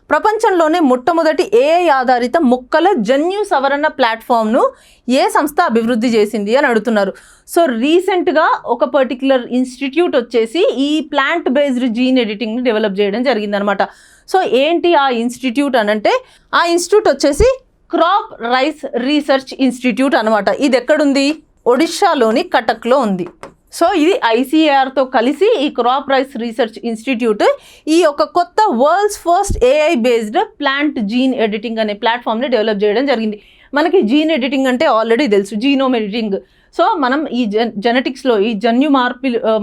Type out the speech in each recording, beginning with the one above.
ప్రపంచంలోనే మొట్టమొదటి ఏఐ ఆధారిత మొక్కల జన్యు సవరణ ప్లాట్ఫామ్ను ఏ సంస్థ అభివృద్ధి చేసింది అని అడుగుతున్నారు. సో రీసెంట్గా ఒక పర్టిక్యులర్ ఇన్స్టిట్యూట్ వచ్చేసి ఈ ప్లాంట్ బేస్డ్ జీన్ ఎడిటింగ్ని డెవలప్ చేయడం జరిగిందనమాట. సో ఏంటి ఆ ఇన్స్టిట్యూట్ అనంటే ఆ ఇన్స్టిట్యూట్ వచ్చేసి క్రాప్ రైస్ రీసెర్చ్ ఇన్స్టిట్యూట్ అనమాట. ఇది ఎక్కడుంది? ఒడిషాలోని కటక్లో ఉంది. సో ఇది ICARతో కలిసి ఈ క్రాప్ రైస్ రీసెర్చ్ ఇన్స్టిట్యూట్ ఈ ఒక కొత్త world's first AI based plant gene editing అనే ప్లాట్ఫామ్ని డెవలప్ చేయడం జరిగింది. మనకి జీన్ ఎడిటింగ్ అంటే ఆల్రెడీ తెలుసు, జీనోమ్ ఎడిటింగ్. సో మనం ఈ జెనెటిక్స్లో ఈ జన్యు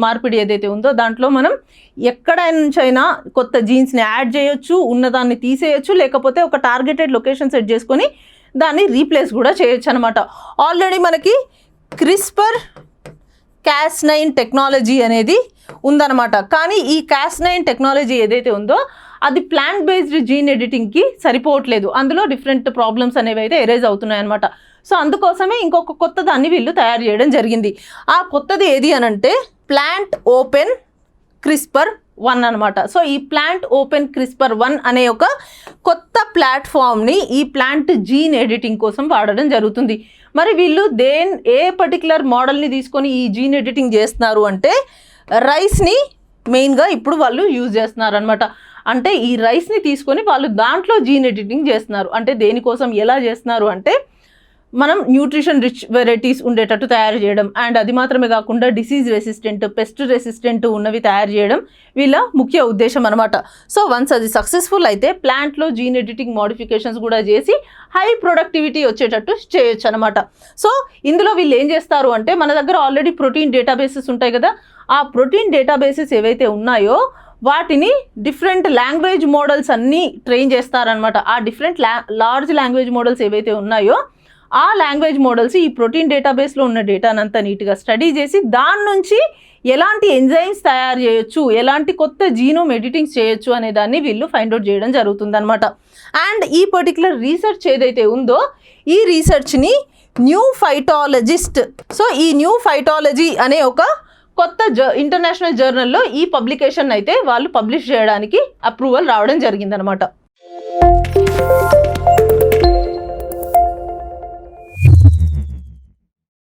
మార్పిడి ఏదైతే ఉందో దాంట్లో మనం ఎక్కడ నుంచైనా కొత్త జీన్స్ని యాడ్ చేయొచ్చు, ఉన్నదాన్ని తీసేయచ్చు, లేకపోతే ఒక టార్గెటెడ్ లొకేషన్ సెట్ చేసుకొని దాన్ని రీప్లేస్ కూడా చేయొచ్చు అనమాట. ఆల్రెడీ మనకి CRISPR-Cas9 టెక్నాలజీ అనేది ఉందన్నమాట. కానీ ఈ Cas9 టెక్నాలజీ ఏదైతే ఉందో అది ప్లాంట్ బేస్డ్ జీన్ ఎడిటింగ్కి సరిపోవట్లేదు. అందులో డిఫరెంట్ ప్రాబ్లమ్స్ అనేవి అయితే ఎరేజ్ అవుతున్నాయన్నమాట. సో అందుకోసమే ఇంకొక కొత్త దాన్ని వీళ్ళు తయారు చేయడం జరిగింది. ఆ కొత్తది ఏది అనంటే ప్లాంట్ ఓపెన్ CRISPR-1 అనమాట. సో ఈ ప్లాంట్ ఓపెన్ CRISPR-1 అనే ఒక కొత్త ప్లాట్ఫామ్ని ఈ ప్లాంట్ జీన్ ఎడిటింగ్ కోసం వాడడం జరుగుతుంది. మరి వీళ్ళు ఏ పర్టికులర్ మోడల్ని తీసుకొని ఈ జీన్ ఎడిటింగ్ చేస్తున్నారు అంటే రైస్ని మెయిన్గా ఇప్పుడు వాళ్ళు యూజ్ చేస్తున్నారు అనమాట. అంటే ఈ రైస్ని తీసుకొని వాళ్ళు దాంట్లో జీన్ ఎడిటింగ్ చేస్తున్నారు. అంటే దేనికోసం ఎలా చేస్తున్నారు అంటే మనం న్యూట్రిషన్ రిచ్ వెరైటీస్ ఉండేటట్టు తయారు చేయడం, అండ్ అది మాత్రమే కాకుండా డిసీజ్ రెసిస్టెంట్, పెస్ట్ రెసిస్టెంట్ ఉన్నవి తయారు చేయడం వీళ్ళ ముఖ్య ఉద్దేశం అనమాట. సో వన్స్ అది సక్సెస్ఫుల్ అయితే ప్లాంట్లో జీన్ ఎడిటింగ్ మోడిఫికేషన్స్ కూడా చేసి హై ప్రొడక్టివిటీ వచ్చేటట్టు చేయొచ్చు అనమాట. సో ఇందులో వీళ్ళు ఏం చేస్తారు అంటే మన దగ్గర ఆల్రెడీ ప్రోటీన్ డేటాబేసెస్ ఉంటాయి కదా, ఆ ప్రోటీన్ డేటాబేసెస్ ఏవైతే ఉన్నాయో వాటిని డిఫరెంట్ లాంగ్వేజ్ మోడల్స్ అన్నీ ట్రైన్ చేస్తారనమాట. ఆ డిఫరెంట్ లార్జ్ లాంగ్వేజ్ మోడల్స్ ఏవైతే ఉన్నాయో ఆ లాంగ్వేజ్ మోడల్స్ ఈ ప్రోటీన్ డేటాబేస్లో ఉన్న డేటానంతా నీట్గా స్టడీ చేసి దాని నుంచి ఎలాంటి ఎంజైమ్స్ తయారు చేయొచ్చు, ఎలాంటి కొత్త జీనోమ్ ఎడిటింగ్స్ చేయొచ్చు అనే దాన్ని వీళ్ళు ఫైండ్ అవుట్ చేయడం జరుగుతుందన్నమాట. అండ్ ఈ పర్టికులర్ రీసెర్చ్ ఏదైతే ఉందో ఈ రీసెర్చ్ని న్యూ ఫైటాలజిస్ట్, సో ఈ న్యూ ఫైటాలజీ అనే ఒక కొత్త ఇంటర్నేషనల్ జర్నల్లో ఈ పబ్లికేషన్ అయితే వాళ్ళు పబ్లిష్ చేయడానికి అప్రూవల్ రావడం జరిగిందనమాట.